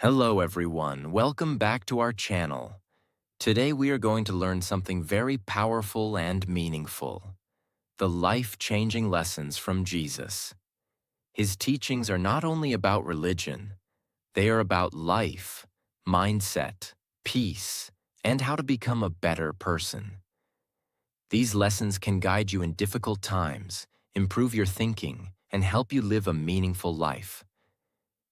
Hello everyone, welcome back to our channel. Today we are going to learn something very powerful and meaningful. The life-changing lessons from Jesus. His teachings are not only about religion, they are about life, mindset, peace, and how to become a better person. These lessons can guide you in difficult times, improve your thinking, and help you live a meaningful life.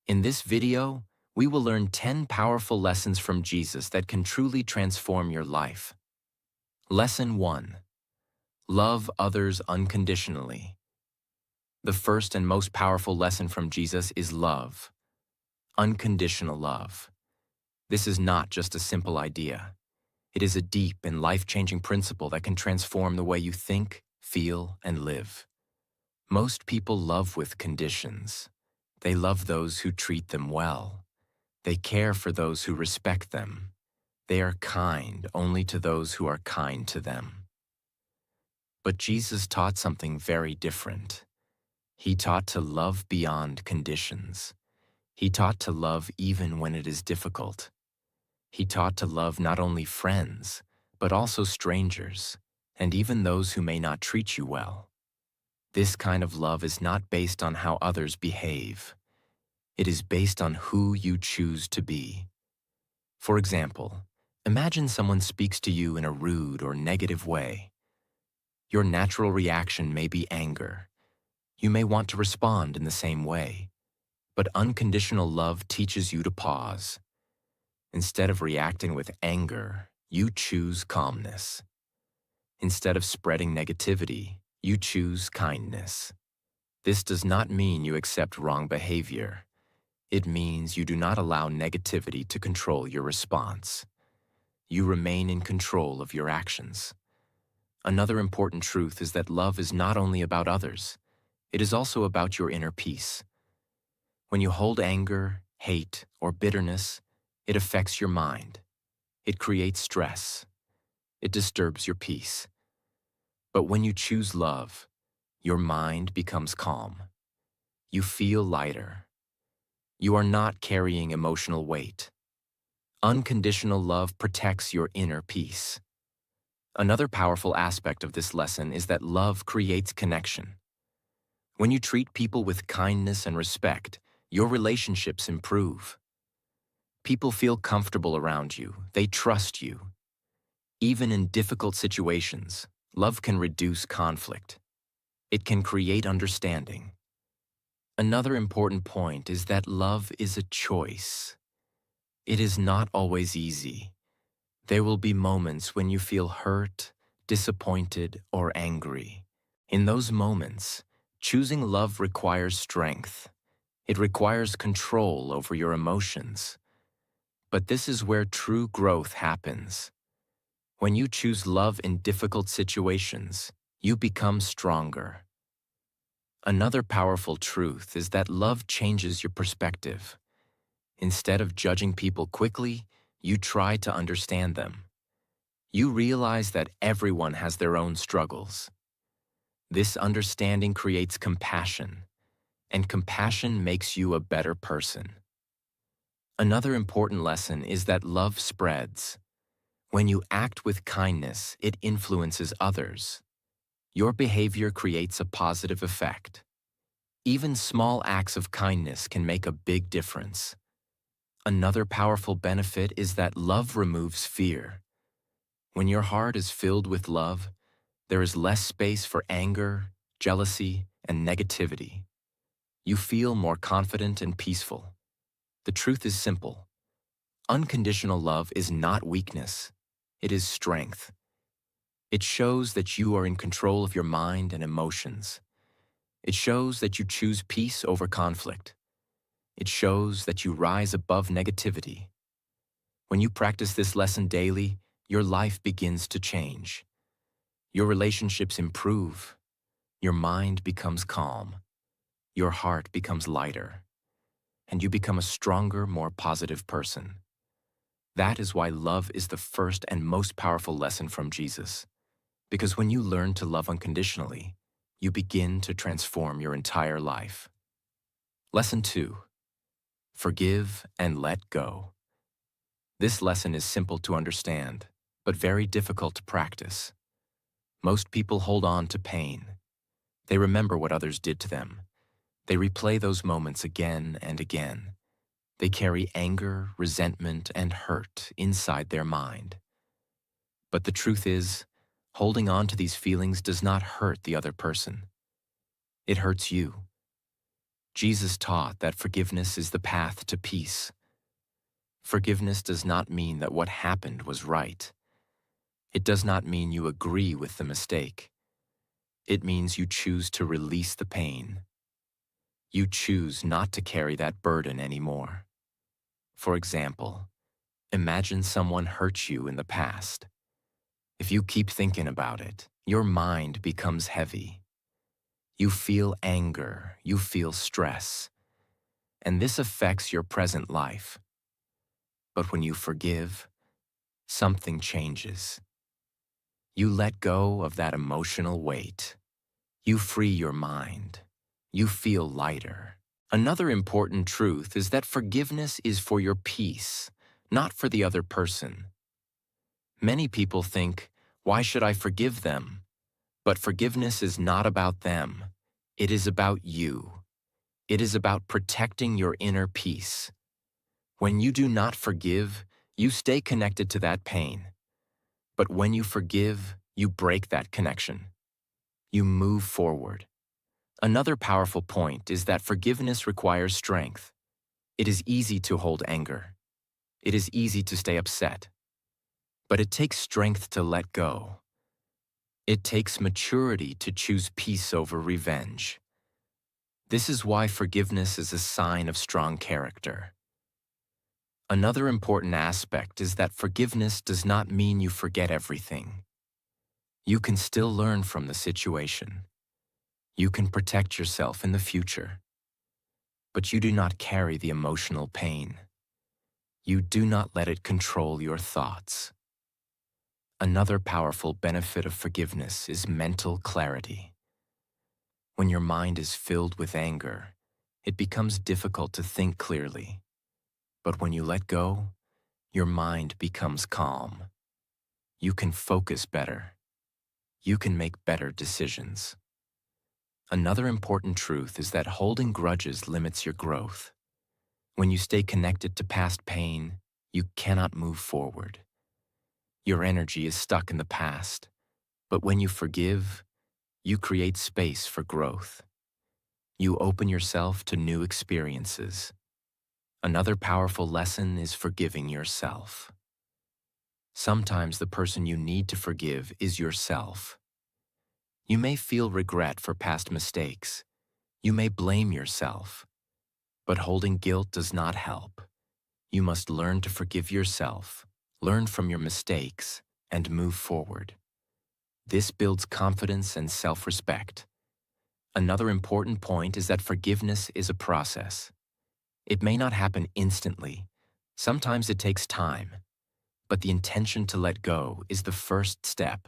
In this video, we will learn 10 powerful lessons from Jesus that can truly transform your life. Lesson 1. Love others unconditionally. The first and most powerful lesson from Jesus is love. Unconditional love. This is not just a simple idea. It is a deep and life-changing principle that can transform the way you think, feel, and live. Most people love with conditions. They love those who treat them well. They care for those who respect them. They are kind only to those who are kind to them. But Jesus taught something very different. He taught to love beyond conditions. He taught to love even when it is difficult. He taught to love not only friends, but also strangers, and even those who may not treat you well. This kind of love is not based on how others behave. It is based on who you choose to be. For example, imagine someone speaks to you in a rude or negative way. Your natural reaction may be anger. You may want to respond in the same way. But unconditional love teaches you to pause. Instead of reacting with anger, you choose calmness. Instead of spreading negativity, you choose kindness. This does not mean you accept wrong behavior. It means you do not allow negativity to control your response. You remain in control of your actions. Another important truth is that love is not only about others, it is also about your inner peace. When you hold anger, hate, or bitterness, it affects your mind. It creates stress. It disturbs your peace. But when you choose love, your mind becomes calm. You feel lighter. You are not carrying emotional weight. Unconditional love protects your inner peace. Another powerful aspect of this lesson is that love creates connection. When you treat people with kindness and respect, your relationships improve. People feel comfortable around you. They trust you. Even in difficult situations, love can reduce conflict. It can create understanding. Another important point is that love is a choice. It is not always easy. There will be moments when you feel hurt, disappointed, or angry. In those moments, choosing love requires strength. It requires control over your emotions. But this is where true growth happens. When you choose love in difficult situations, you become stronger. Another powerful truth is that love changes your perspective. Instead of judging people quickly, you try to understand them. You realize that everyone has their own struggles. This understanding creates compassion, and compassion makes you a better person. Another important lesson is that love spreads. When you act with kindness, it influences others. Your behavior creates a positive effect. Even small acts of kindness can make a big difference. Another powerful benefit is that love removes fear. When your heart is filled with love, there is less space for anger, jealousy, and negativity. You feel more confident and peaceful. The truth is simple. Unconditional love is not weakness. It is strength. It shows that you are in control of your mind and emotions. It shows that you choose peace over conflict. It shows that you rise above negativity. When you practice this lesson daily, your life begins to change. Your relationships improve. Your mind becomes calm. Your heart becomes lighter. And you become a stronger, more positive person. That is why love is the first and most powerful lesson from Jesus. Because when you learn to love unconditionally, you begin to transform your entire life. Lesson 2. Forgive and let go. This lesson is simple to understand, but very difficult to practice. Most people hold on to pain. They remember what others did to them. They replay those moments again and again. They carry anger, resentment, and hurt inside their mind. But the truth is, holding on to these feelings does not hurt the other person. It hurts you. Jesus taught that forgiveness is the path to peace. Forgiveness does not mean that what happened was right. It does not mean you agree with the mistake. It means you choose to release the pain. You choose not to carry that burden anymore. For example, imagine someone hurt you in the past. If you keep thinking about it, your mind becomes heavy. You feel anger, you feel stress, and this affects your present life. But when you forgive, something changes. You let go of that emotional weight. You free your mind. You feel lighter. Another important truth is that forgiveness is for your peace, not for the other person. Many people think, why should I forgive them? But forgiveness is not about them. It is about you. It is about protecting your inner peace. When you do not forgive, you stay connected to that pain. But when you forgive, you break that connection. You move forward. Another powerful point is that forgiveness requires strength. It is easy to hold anger. It is easy to stay upset. But it takes strength to let go. It takes maturity to choose peace over revenge. This is why forgiveness is a sign of strong character. Another important aspect is that forgiveness does not mean you forget everything. You can still learn from the situation. You can protect yourself in the future. But you do not carry the emotional pain. You do not let it control your thoughts. Another powerful benefit of forgiveness is mental clarity. When your mind is filled with anger, it becomes difficult to think clearly. But when you let go, your mind becomes calm. You can focus better. You can make better decisions. Another important truth is that holding grudges limits your growth. When you stay connected to past pain, you cannot move forward. Your energy is stuck in the past, but when you forgive, you create space for growth. You open yourself to new experiences. Another powerful lesson is forgiving yourself. Sometimes the person you need to forgive is yourself. You may feel regret for past mistakes. You may blame yourself. But holding guilt does not help. You must learn to forgive yourself, learn from your mistakes, and move forward. This builds confidence and self-respect. Another important point is that forgiveness is a process. It may not happen instantly. Sometimes it takes time. But the intention to let go is the first step.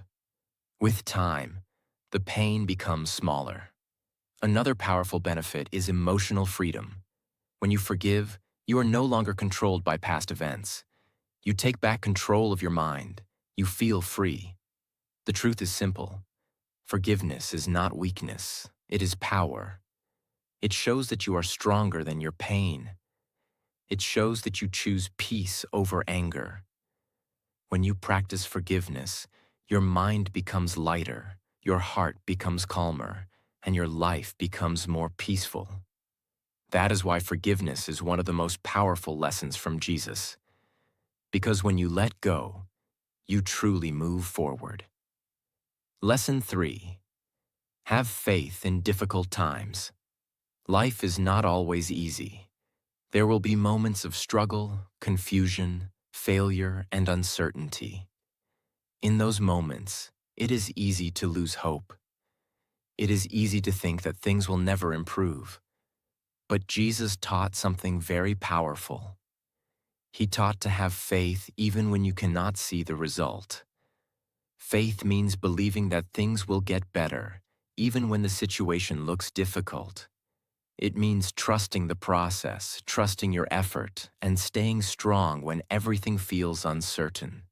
With time, the pain becomes smaller. Another powerful benefit is emotional freedom. When you forgive, you are no longer controlled by past events. You take back control of your mind. You feel free. The truth is simple. Forgiveness is not weakness. It is power. It shows that you are stronger than your pain. It shows that you choose peace over anger. When you practice forgiveness, your mind becomes lighter, your heart becomes calmer, and your life becomes more peaceful. That is why forgiveness is one of the most powerful lessons from Jesus. Because when you let go, you truly move forward. Lesson 3. Have faith in difficult times. Life is not always easy. There will be moments of struggle, confusion, failure, and uncertainty. In those moments, it is easy to lose hope. It is easy to think that things will never improve. But Jesus taught something very powerful. He taught to have faith even when you cannot see the result. Faith means believing that things will get better, even when the situation looks difficult. It means trusting the process, trusting your effort, and staying strong when everything feels uncertain.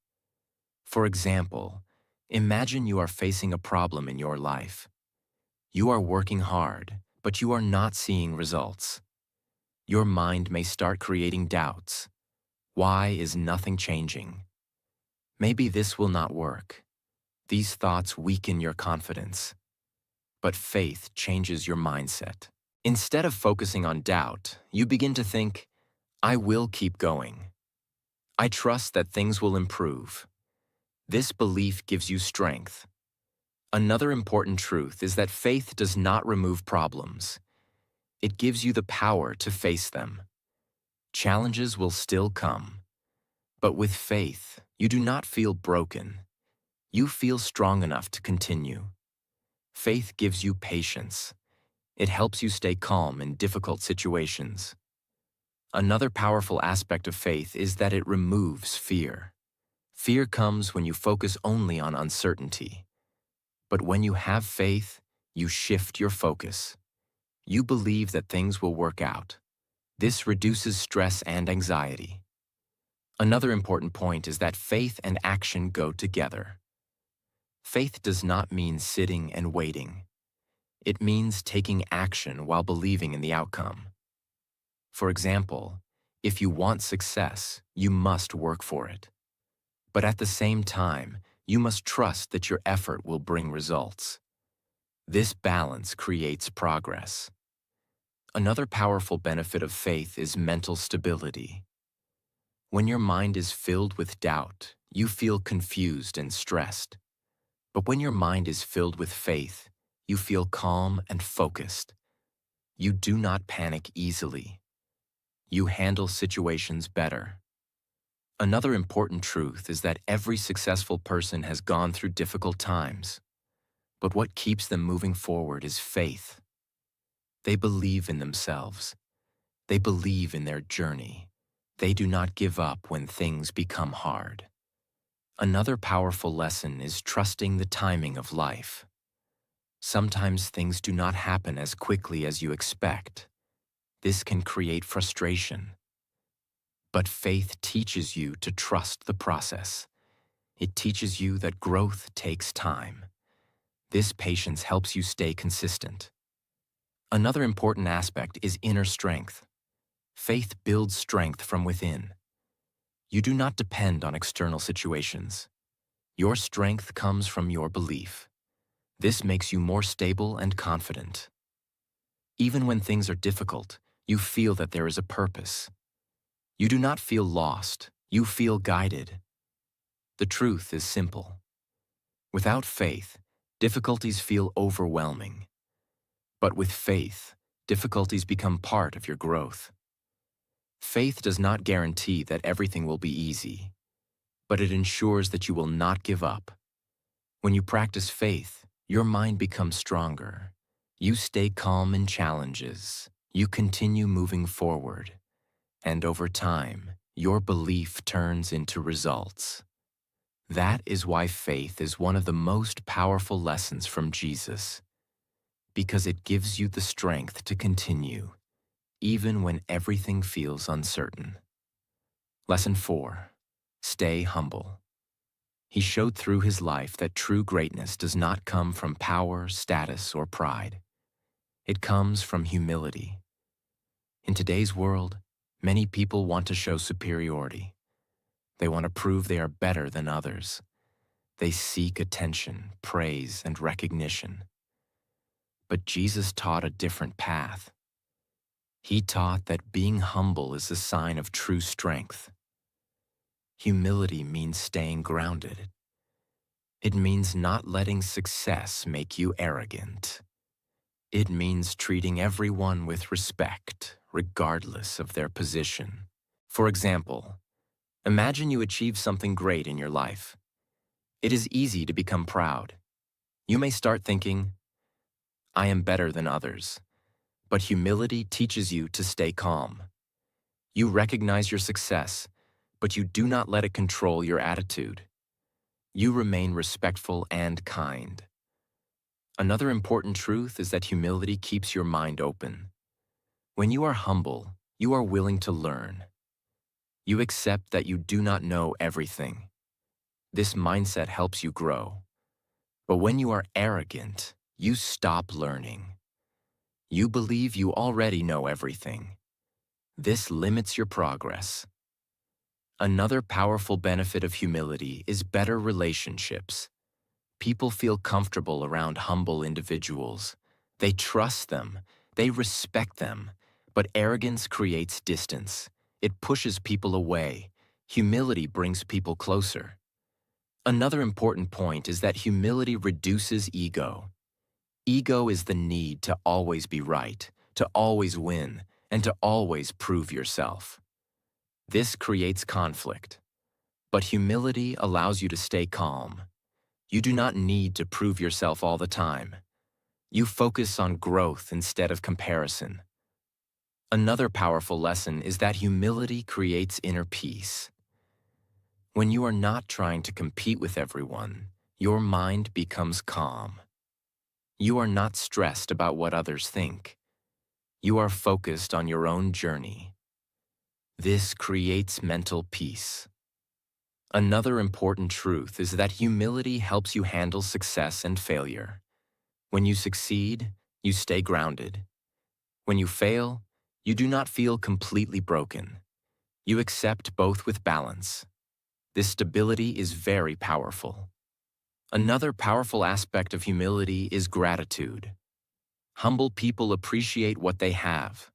For example, imagine you are facing a problem in your life. You are working hard, but you are not seeing results. Your mind may start creating doubts. Why is nothing changing? Maybe this will not work. These thoughts weaken your confidence. But faith changes your mindset. Instead of focusing on doubt, you begin to think, I will keep going. I trust that things will improve. This belief gives you strength. Another important truth is that faith does not remove problems. It gives you the power to face them. Challenges will still come. But with faith, you do not feel broken. You feel strong enough to continue. Faith gives you patience. It helps you stay calm in difficult situations. Another powerful aspect of faith is that it removes fear. Fear comes when you focus only on uncertainty. But when you have faith, you shift your focus. You believe that things will work out. This reduces stress and anxiety. Another important point is that faith and action go together. Faith does not mean sitting and waiting. It means taking action while believing in the outcome. For example, if you want success, you must work for it. But at the same time, you must trust that your effort will bring results. This balance creates progress. Another powerful benefit of faith is mental stability. When your mind is filled with doubt, you feel confused and stressed. But when your mind is filled with faith, you feel calm and focused. You do not panic easily. You handle situations better. Another important truth is that every successful person has gone through difficult times. But what keeps them moving forward is faith. They believe in themselves. They believe in their journey. They do not give up when things become hard. Another powerful lesson is trusting the timing of life. Sometimes things do not happen as quickly as you expect. This can create frustration. But faith teaches you to trust the process. It teaches you that growth takes time. This patience helps you stay consistent. Another important aspect is inner strength. Faith builds strength from within. You do not depend on external situations. Your strength comes from your belief. This makes you more stable and confident. Even when things are difficult, you feel that there is a purpose. You do not feel lost, you feel guided. The truth is simple. Without faith, difficulties feel overwhelming. But with faith, difficulties become part of your growth. Faith does not guarantee that everything will be easy, but it ensures that you will not give up. When you practice faith, your mind becomes stronger. You stay calm in challenges. You continue moving forward. And over time, your belief turns into results. That is why faith is one of the most powerful lessons from Jesus, because it gives you the strength to continue, even when everything feels uncertain. Lesson 4. Stay humble. He showed through his life that true greatness does not come from power, status, or pride. It comes from humility. In today's world, many people want to show superiority. They want to prove they are better than others. They seek attention, praise, and recognition. But Jesus taught a different path. He taught that being humble is a sign of true strength. Humility means staying grounded. It means not letting success make you arrogant. It means treating everyone with respect, regardless of their position. For example, imagine you achieve something great in your life. It is easy to become proud. You may start thinking, I am better than others. But humility teaches you to stay calm. You recognize your success, but you do not let it control your attitude. You remain respectful and kind. Another important truth is that humility keeps your mind open. When you are humble, you are willing to learn. You accept that you do not know everything. This mindset helps you grow. But when you are arrogant, you stop learning. You believe you already know everything. This limits your progress. Another powerful benefit of humility is better relationships. People feel comfortable around humble individuals. They trust them, they respect them, but arrogance creates distance. It pushes people away. Humility brings people closer. Another important point is that humility reduces ego. Ego is the need to always be right, to always win, and to always prove yourself. This creates conflict. But humility allows you to stay calm. You do not need to prove yourself all the time. You focus on growth instead of comparison. Another powerful lesson is that humility creates inner peace. When you are not trying to compete with everyone, your mind becomes calm. You are not stressed about what others think. You are focused on your own journey. This creates mental peace. Another important truth is that humility helps you handle success and failure. When you succeed, you stay grounded. When you fail, you do not feel completely broken. You accept both with balance. This stability is very powerful. Another powerful aspect of humility is gratitude. Humble people appreciate what they have.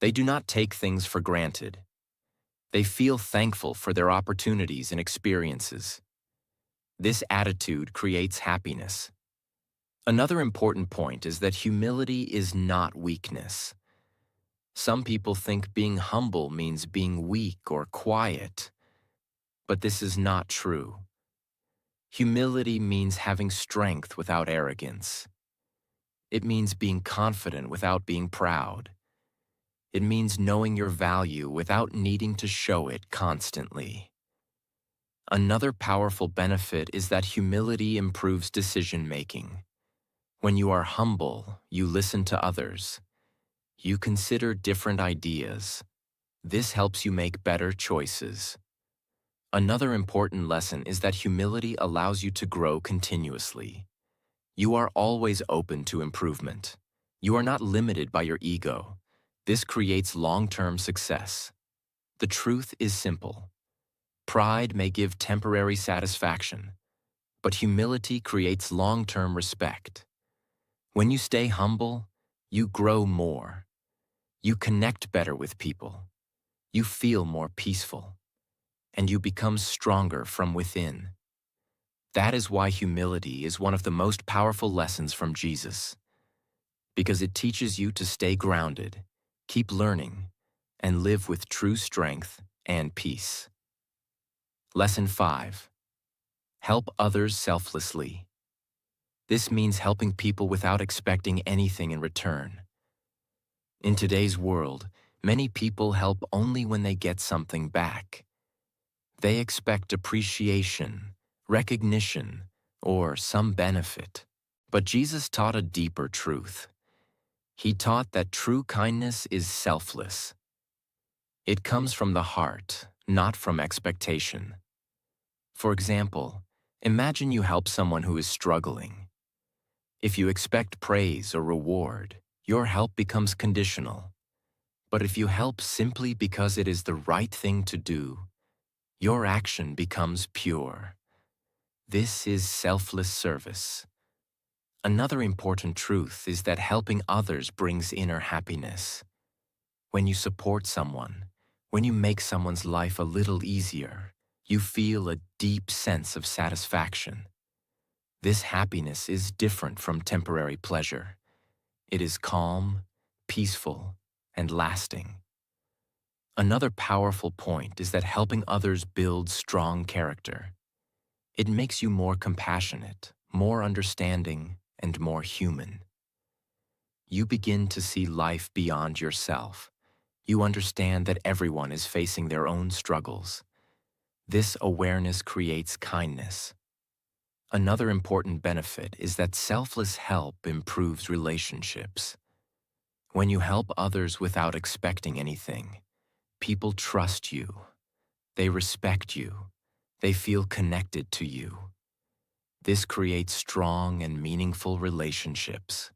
They do not take things for granted. They feel thankful for their opportunities and experiences. This attitude creates happiness. Another important point is that humility is not weakness. Some people think being humble means being weak or quiet, but this is not true. Humility means having strength without arrogance. It means being confident without being proud. It means knowing your value without needing to show it constantly. Another powerful benefit is that humility improves decision-making. When you are humble, you listen to others. You consider different ideas. This helps you make better choices. Another important lesson is that humility allows you to grow continuously. You are always open to improvement. You are not limited by your ego. This creates long-term success. The truth is simple. Pride may give temporary satisfaction, but humility creates long-term respect. When you stay humble, you grow more. You connect better with people. You feel more peaceful. And you become stronger from within. That is why humility is one of the most powerful lessons from Jesus, because it teaches you to stay grounded, keep learning, and live with true strength and peace. Lesson 5. Help others selflessly. This means helping people without expecting anything in return. In today's world, many people help only when they get something back. They expect appreciation, recognition, or some benefit. But Jesus taught a deeper truth. He taught that true kindness is selfless. It comes from the heart, not from expectation. For example, imagine you help someone who is struggling. If you expect praise or reward, your help becomes conditional. But if you help simply because it is the right thing to do, your action becomes pure. This is selfless service. Another important truth is that helping others brings inner happiness. When you support someone, when you make someone's life a little easier, you feel a deep sense of satisfaction. This happiness is different from temporary pleasure. It is calm, peaceful, and lasting. Another powerful point is that helping others builds strong character. It makes you more compassionate, more understanding, and more human. You begin to see life beyond yourself. You understand that everyone is facing their own struggles. This awareness creates kindness. Another important benefit is that selfless help improves relationships. When you help others without expecting anything, people trust you. They respect you. They feel connected to you. This creates strong and meaningful relationships.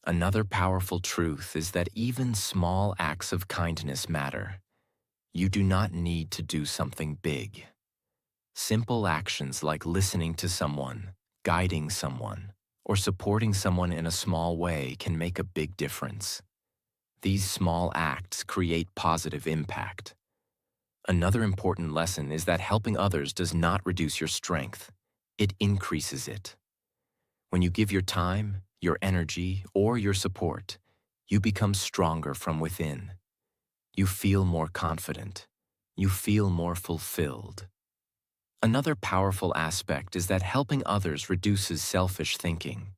Another powerful truth is that even small acts of kindness matter. You do not need to do something big. Simple actions like listening to someone, guiding someone, or supporting someone in a small way can make a big difference. These small acts create positive impact. Another important lesson is that helping others does not reduce your strength. It increases it. When you give your time, your energy, or your support, you become stronger from within. You feel more confident. You feel more fulfilled. Another powerful aspect is that helping others reduces selfish thinking.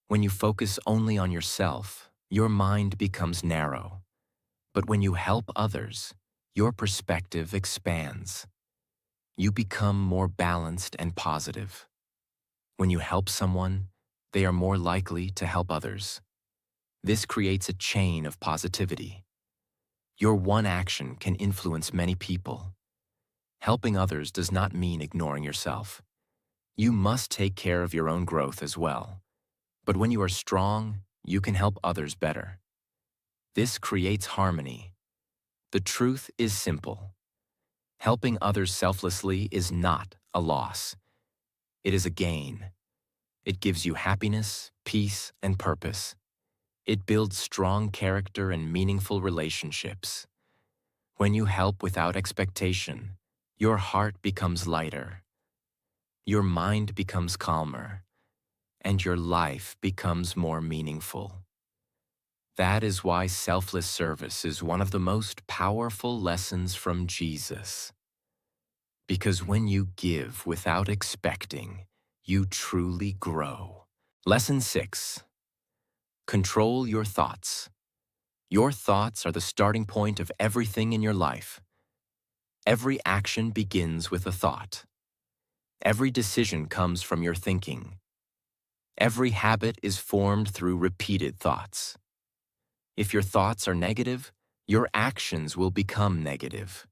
When you focus only on yourself, your mind becomes narrow. But when you help others, your perspective expands. You become more balanced and positive. When you help someone, they are more likely to help others. This creates a chain of positivity. Your one action can influence many people. Helping others does not mean ignoring yourself. You must take care of your own growth as well. But when you are strong, you can help others better. This creates harmony. The truth is simple. Helping others selflessly is not a loss. It is a gain. It gives you happiness, peace, and purpose. It builds strong character and meaningful relationships. When you help without expectation, your heart becomes lighter, your mind becomes calmer, and your life becomes more meaningful. That is why selfless service is one of the most powerful lessons from Jesus. Because when you give without expecting, you truly grow. Lesson 6. Control your thoughts. Your thoughts are the starting point of everything in your life. Every action begins with a thought. Every decision comes from your thinking. Every habit is formed through repeated thoughts. If your thoughts are negative, your actions will become negative.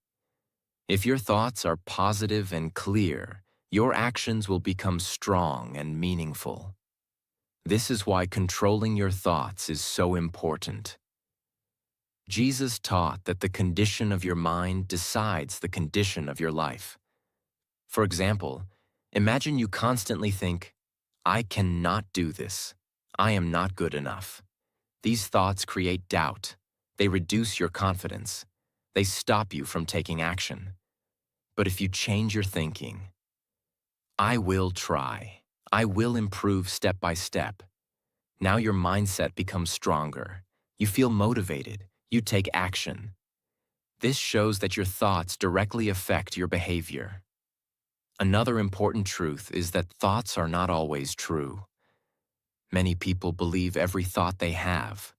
If your thoughts are positive and clear, your actions will become strong and meaningful. This is why controlling your thoughts is so important. Jesus taught that the condition of your mind decides the condition of your life. For example, imagine you constantly think, "I cannot do this. I am not good enough." These thoughts create doubt. They reduce your confidence. They stop you from taking action. But if you change your thinking, "I will try. I will improve step by step." Now your mindset becomes stronger. You feel motivated. You take action. This shows that your thoughts directly affect your behavior. Another important truth is that thoughts are not always true. Many people believe every thought they have.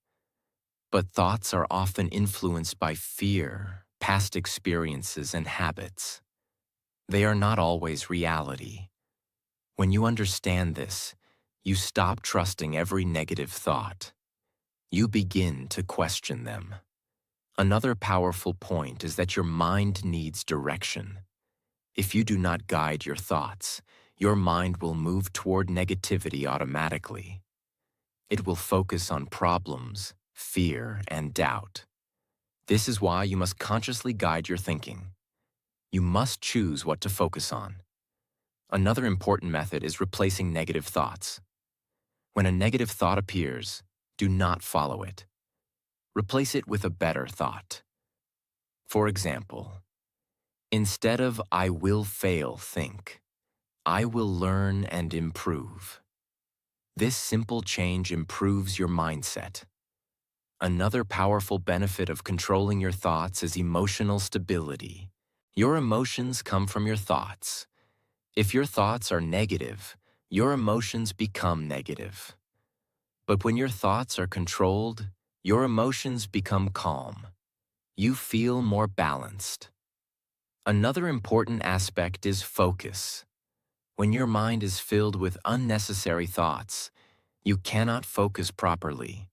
But thoughts are often influenced by fear, past experiences, and habits. They are not always reality. When you understand this, you stop trusting every negative thought. You begin to question them. Another powerful point is that your mind needs direction. If you do not guide your thoughts, your mind will move toward negativity automatically. It will focus on problems, fear, and doubt. This is why you must consciously guide your thinking. You must choose what to focus on. Another important method is replacing negative thoughts. When a negative thought appears, do not follow it. Replace it with a better thought. For example, instead of "I will fail," think, "I will learn and improve." This simple change improves your mindset. Another powerful benefit of controlling your thoughts is emotional stability. Your emotions come from your thoughts. If your thoughts are negative, your emotions become negative. But when your thoughts are controlled, your emotions become calm. You feel more balanced. Another important aspect is focus. When your mind is filled with unnecessary thoughts, you cannot focus properly.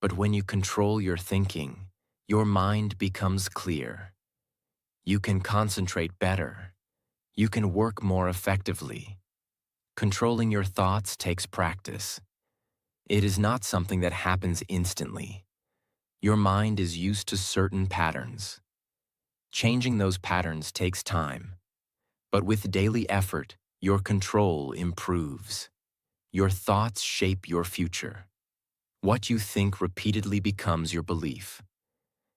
But when you control your thinking, your mind becomes clear. You can concentrate better. You can work more effectively. Controlling your thoughts takes practice. It is not something that happens instantly. Your mind is used to certain patterns. Changing those patterns takes time. But with daily effort, your control improves. Your thoughts shape your future. What you think repeatedly becomes your belief.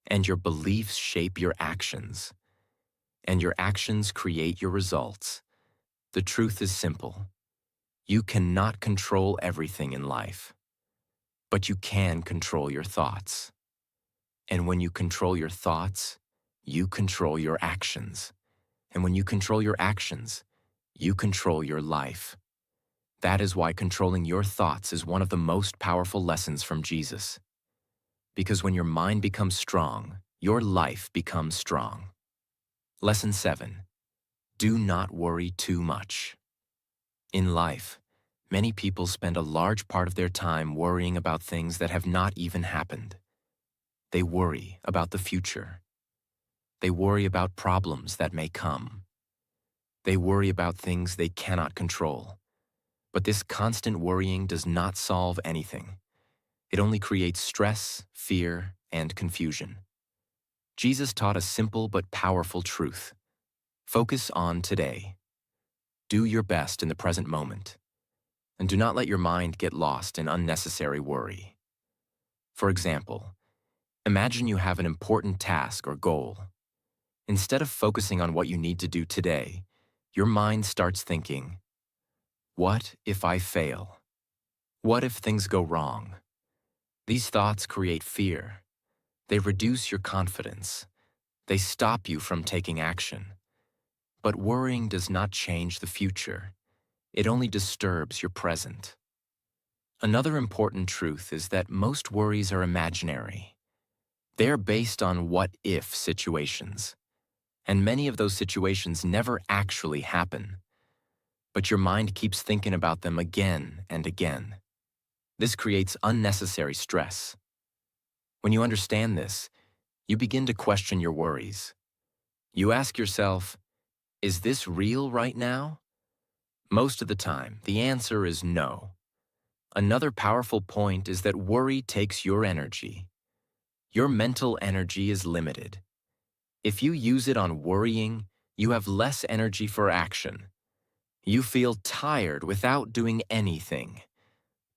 And your beliefs shape your actions. And your actions create your results. The truth is simple. You cannot control everything in life. But you can control your thoughts. And when you control your thoughts, you control your actions. And when you control your actions, you control your life. That is why controlling your thoughts is one of the most powerful lessons from Jesus. Because when your mind becomes strong, your life becomes strong. Lesson 7. Do not worry too much. In life, many people spend a large part of their time worrying about things that have not even happened. They worry about the future. They worry about problems that may come. They worry about things they cannot control. But this constant worrying does not solve anything. It only creates stress, fear, and confusion. Jesus taught a simple but powerful truth. Focus on today. Do your best in the present moment. And do not let your mind get lost in unnecessary worry. For example, imagine you have an important task or goal. Instead of focusing on what you need to do today, your mind starts thinking, what if I fail? What if things go wrong? These thoughts create fear. They reduce your confidence. They stop you from taking action. But worrying does not change the future. It only disturbs your present. Another important truth is that most worries are imaginary. They are based on what-if situations. And many of those situations never actually happen. But your mind keeps thinking about them again and again. This creates unnecessary stress. When you understand this, you begin to question your worries. You ask yourself, is this real right now? Most of the time, the answer is no. Another powerful point is that worry takes your energy. Your mental energy is limited. If you use it on worrying, you have less energy for action. You feel tired without doing anything.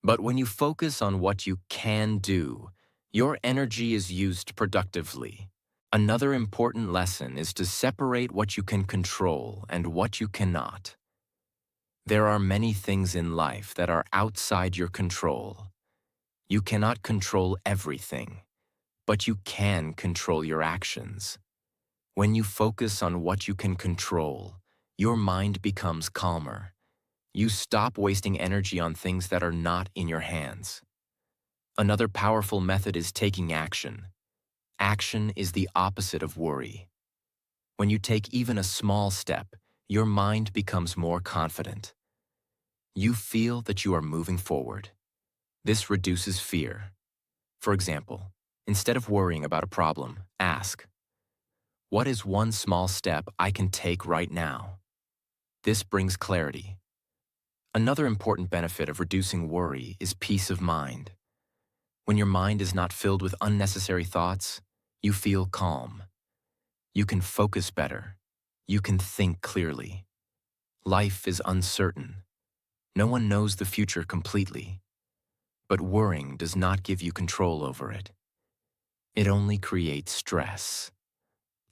But when you focus on what you can do, your energy is used productively. Another important lesson is to separate what you can control and what you cannot. There are many things in life that are outside your control. You cannot control everything, but you can control your actions. When you focus on what you can control, your mind becomes calmer. You stop wasting energy on things that are not in your hands. Another powerful method is taking action. Action is the opposite of worry. When you take even a small step, your mind becomes more confident. You feel that you are moving forward. This reduces fear. For example, instead of worrying about a problem, ask, what is one small step I can take right now? This brings clarity. Another important benefit of reducing worry is peace of mind. When your mind is not filled with unnecessary thoughts, you feel calm. You can focus better. You can think clearly. Life is uncertain. No one knows the future completely. But worrying does not give you control over it. It only creates stress.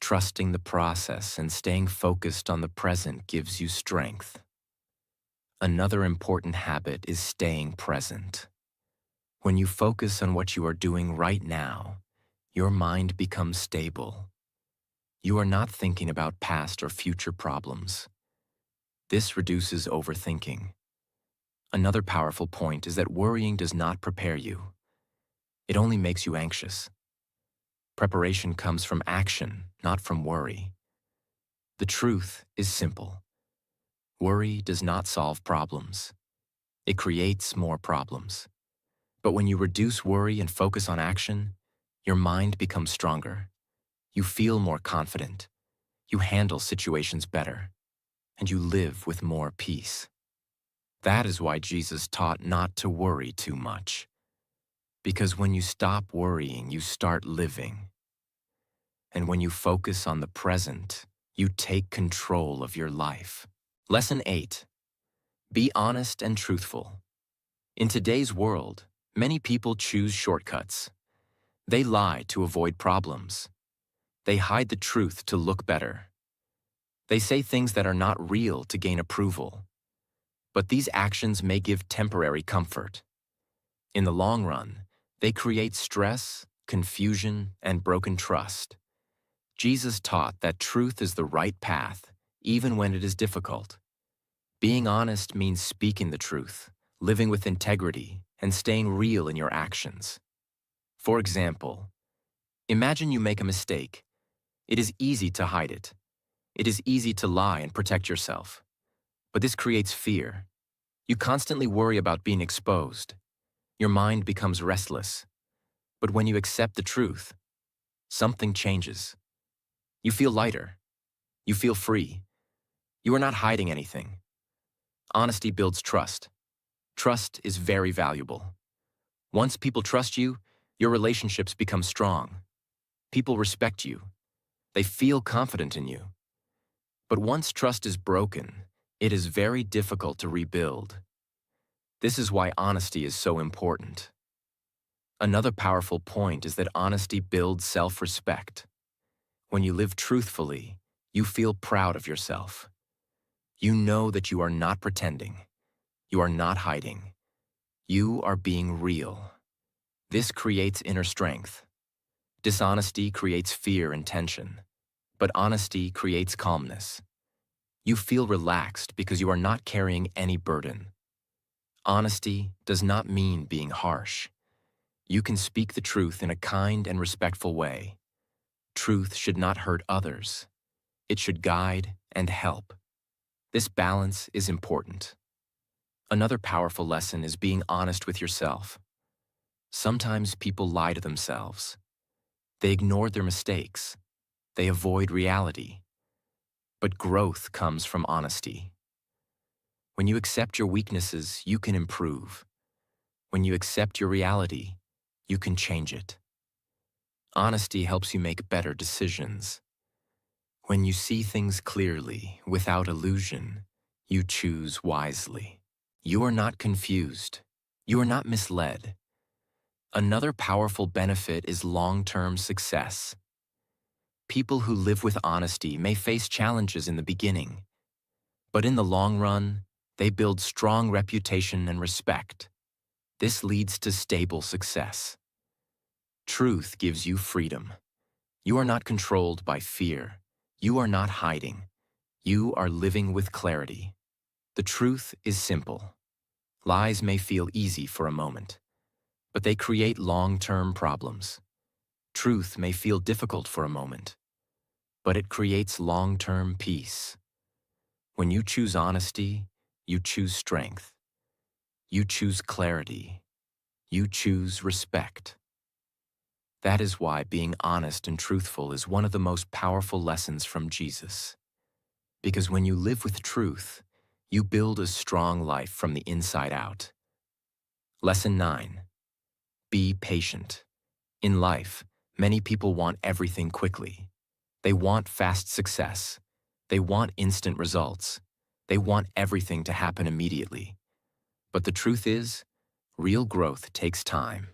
Trusting the process and staying focused on the present gives you strength. Another important habit is staying present. When you focus on what you are doing right now, your mind becomes stable. You are not thinking about past or future problems. This reduces overthinking. Another powerful point is that worrying does not prepare you. It only makes you anxious. Preparation comes from action, not from worry. The truth is simple. Worry does not solve problems. It creates more problems. But when you reduce worry and focus on action, your mind becomes stronger. You feel more confident. You handle situations better. And you live with more peace. That is why Jesus taught not to worry too much. Because when you stop worrying, you start living. And when you focus on the present, you take control of your life. Lesson 8. Be honest and truthful. In today's world, many people choose shortcuts. They lie to avoid problems. They hide the truth to look better. They say things that are not real to gain approval. But these actions may give temporary comfort. In the long run, they create stress, confusion, and broken trust. Jesus taught that truth is the right path, even when it is difficult. Being honest means speaking the truth, living with integrity, and staying real in your actions. For example, imagine you make a mistake. It is easy to hide it. It is easy to lie and protect yourself. But this creates fear. You constantly worry about being exposed. Your mind becomes restless. But when you accept the truth, something changes. You feel lighter. You feel free. You are not hiding anything. Honesty builds trust. Trust is very valuable. Once people trust you, your relationships become strong. People respect you. They feel confident in you. But once trust is broken, it is very difficult to rebuild. This is why honesty is so important. Another powerful point is that honesty builds self-respect. When you live truthfully, you feel proud of yourself. You know that you are not pretending. You are not hiding. You are being real. This creates inner strength. Dishonesty creates fear and tension, but honesty creates calmness. You feel relaxed because you are not carrying any burden. Honesty does not mean being harsh. You can speak the truth in a kind and respectful way. Truth should not hurt others. It should guide and help. This balance is important. Another powerful lesson is being honest with yourself. Sometimes people lie to themselves. They ignore their mistakes. They avoid reality. But growth comes from honesty. When you accept your weaknesses, you can improve. When you accept your reality, you can change it. Honesty helps you make better decisions. When you see things clearly, without illusion, you choose wisely. You are not confused. You are not misled. Another powerful benefit is long-term success. People who live with honesty may face challenges in the beginning, but in the long run, they build strong reputation and respect. This leads to stable success. Truth gives you freedom. You are not controlled by fear. You are not hiding. You are living with clarity. The truth is simple. Lies may feel easy for a moment, but they create long-term problems. Truth may feel difficult for a moment, but it creates long-term peace. When you choose honesty, you choose strength. You choose clarity. You choose respect. That is why being honest and truthful is one of the most powerful lessons from Jesus. Because when you live with truth, you build a strong life from the inside out. Lesson 9. Be patient. In life, many people want everything quickly. They want fast success. They want instant results. They want everything to happen immediately. But the truth is, real growth takes time.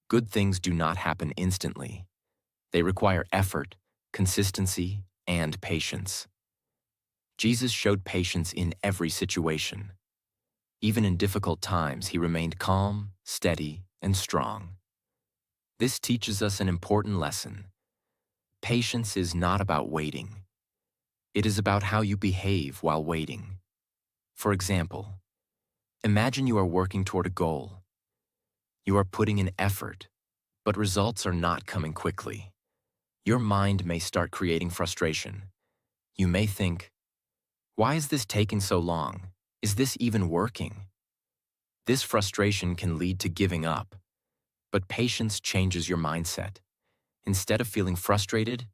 Good things do not happen instantly. They require effort, consistency, and patience. Jesus showed patience in every situation. Even in difficult times, he remained calm, steady, and strong. This teaches us an important lesson. Patience is not about waiting. It is about how you behave while waiting. For example, imagine you are working toward a goal. You are putting in effort, but results are not coming quickly. Your mind may start creating frustration. You may think, why is this taking so long? Is this even working? This frustration can lead to giving up, but patience changes your mindset. Instead of feeling frustrated,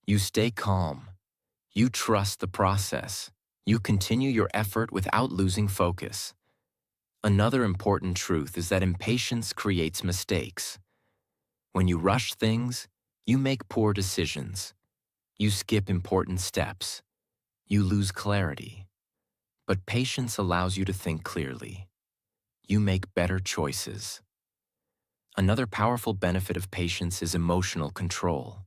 you stay calm. You trust the process. You continue your effort without losing focus. Another important truth is that impatience creates mistakes. When you rush things, you make poor decisions. You skip important steps. You lose clarity. But patience allows you to think clearly. You make better choices. Another powerful benefit of patience is emotional control.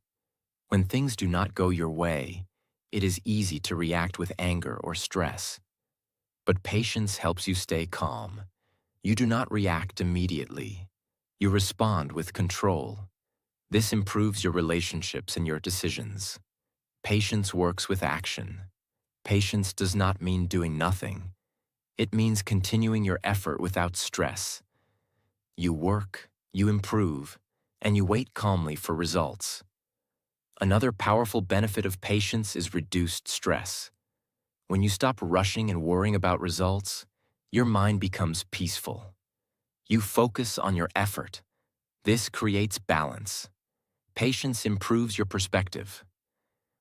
When things do not go your way, it is easy to react with anger or stress. But patience helps you stay calm. You do not react immediately. You respond with control. This improves your relationships and your decisions. Patience works with action. Patience does not mean doing nothing. It means continuing your effort without stress. You work, you improve, and you wait calmly for results. Another powerful benefit of patience is reduced stress. When you stop rushing and worrying about results, your mind becomes peaceful. You focus on your effort. This creates balance. Patience improves your perspective.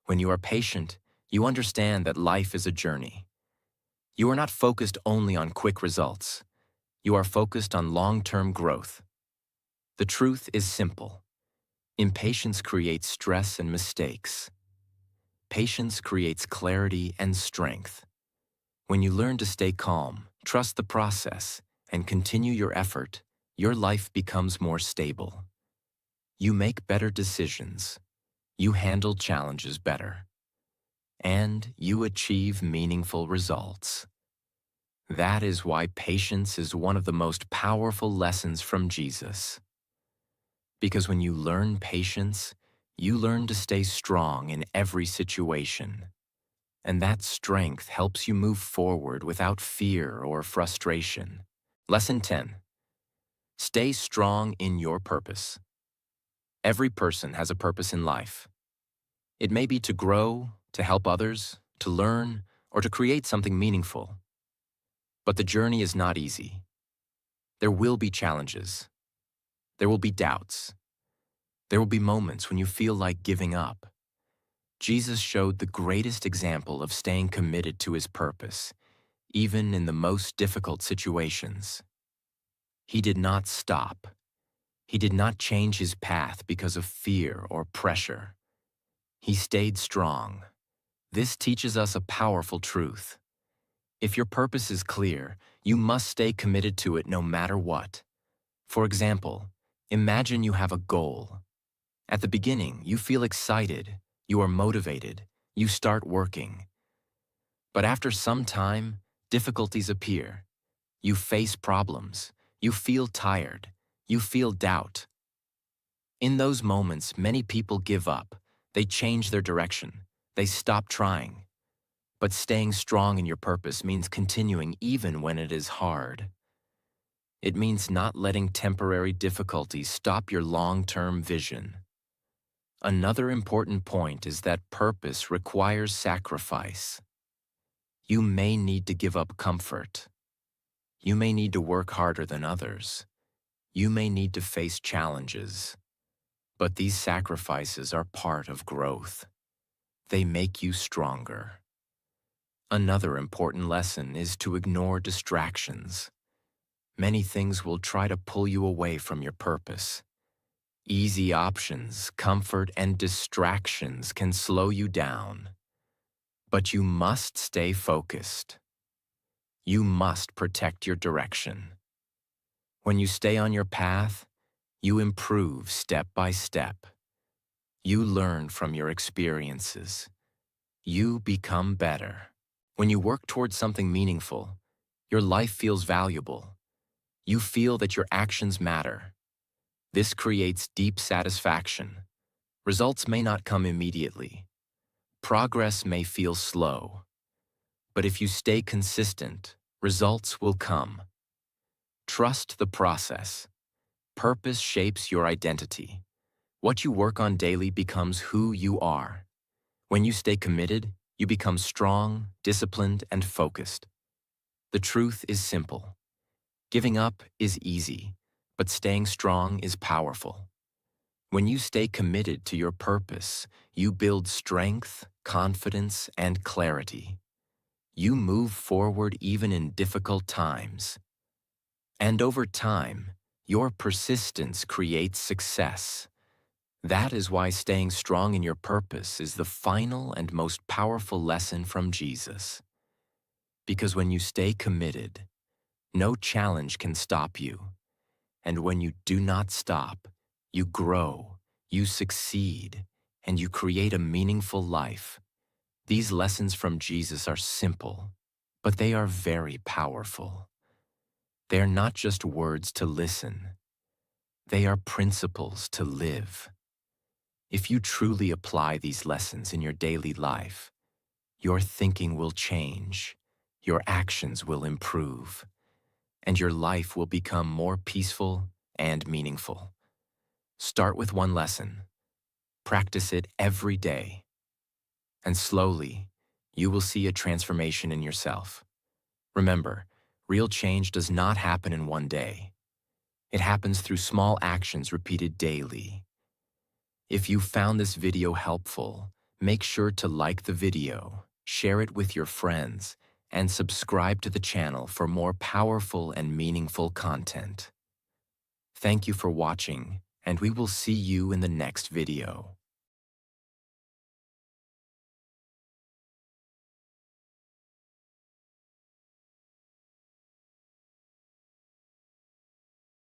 When you are patient, you understand that life is a journey. You are not focused only on quick results. You are focused on long-term growth. The truth is simple. Impatience creates stress and mistakes. Patience creates clarity and strength. When you learn to stay calm, trust the process, and continue your effort, your life becomes more stable. You make better decisions. You handle challenges better. And you achieve meaningful results. That is why patience is one of the most powerful lessons from Jesus. Because when you learn patience, you learn to stay strong in every situation. And that strength helps you move forward without fear or frustration. Lesson 10. Stay strong in your purpose. Every person has a purpose in life. It may be to grow, to help others, to learn, or to create something meaningful. But the journey is not easy. There will be challenges. There will be doubts. There will be moments when you feel like giving up. Jesus showed the greatest example of staying committed to his purpose, even in the most difficult situations. He did not stop. He did not change his path because of fear or pressure. He stayed strong. This teaches us a powerful truth. If your purpose is clear, you must stay committed to it no matter what. For example, imagine you have a goal. At the beginning, you feel excited, you are motivated, you start working. But after some time, difficulties appear. You face problems, you feel tired, you feel doubt. In those moments, many people give up. They change their direction. They stop trying. But staying strong in your purpose means continuing even when it is hard. It means not letting temporary difficulties stop your long-term vision. Another important point is that purpose requires sacrifice. You may need to give up comfort. You may need to work harder than others. You may need to face challenges. But these sacrifices are part of growth. They make you stronger. Another important lesson is to ignore distractions. Many things will try to pull you away from your purpose. Easy options, comfort, and distractions can slow you down. But you must stay focused. You must protect your direction. When you stay on your path, you improve step by step. You learn from your experiences. You become better. When you work towards something meaningful, your life feels valuable. You feel that your actions matter. This creates deep satisfaction. Results may not come immediately. Progress may feel slow. But if you stay consistent, results will come. Trust the process. Purpose shapes your identity. What you work on daily becomes who you are. When you stay committed, you become strong, disciplined, and focused. The truth is simple. Giving up is easy, but staying strong is powerful. When you stay committed to your purpose, you build strength, confidence, and clarity. You move forward even in difficult times. And over time, your persistence creates success. That is why staying strong in your purpose is the final and most powerful lesson from Jesus. Because when you stay committed, no challenge can stop you. And when you do not stop, you grow, you succeed, and you create a meaningful life. These lessons from Jesus are simple, but they are very powerful. They are not just words to listen. They are principles to live. If you truly apply these lessons in your daily life, your thinking will change, your actions will improve, and your life will become more peaceful and meaningful. Start with one lesson. Practice it every day. And slowly, you will see a transformation in yourself. Remember, real change does not happen in one day. It happens through small actions repeated daily. If you found this video helpful, make sure to like the video, share it with your friends, and subscribe to the channel for more powerful and meaningful content. Thank you for watching, and we will see you in the next video.